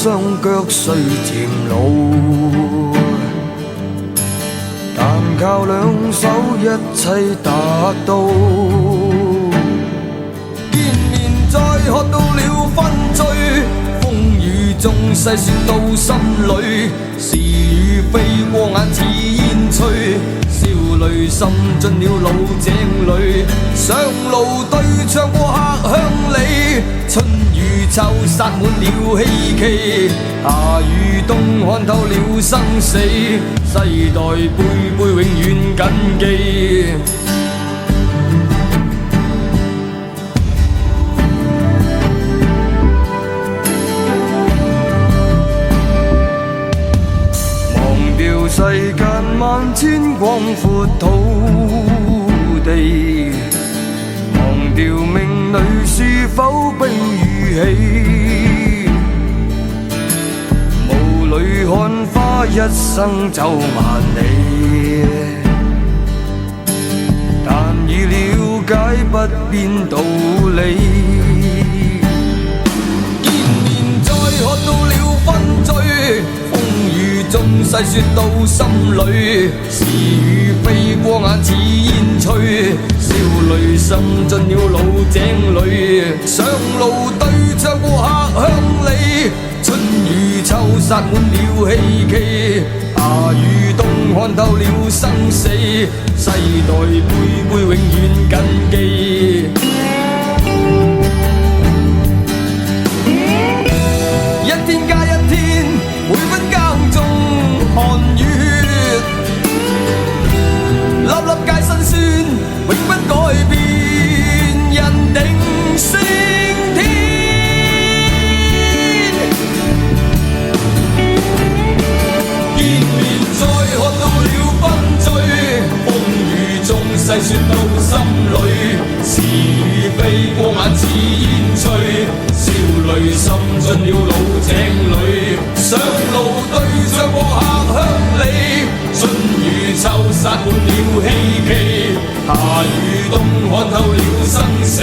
雙腳雖漸老，但靠兩手一切達到。見面再喝到了分醉，風雨中細說到心裏，是與非過眼似煙吹，笑淚滲進了老井裏。上路對唱過客鄉里，春與秋撒滿了希冀，夏與冬看透了生死，世代輩輩永遠謹記。世間萬千廣闊土地，忘掉命裏是否悲與喜，霧裏看花一生走萬里，但已了解不變道理。見面再喝到了分醉，中細說到心裏，是與非過眼似煙吹，笑淚滲進了老井裏。上路對唱過客鄉里，春與秋撒滿了希冀，夏與冬看透了生死，世代輩輩永遠謹記。一天加一天，每分耕種寒月，粒粒皆辛酸，永不改變，人定勝天。見面再喝到了分醉，風雨中細說到心裏，是與非過眼似煙吹，笑淚滲進了老井裏。上路對唱過客鄉里，春與秋撒滿了希冀，夏與冬看透了生死，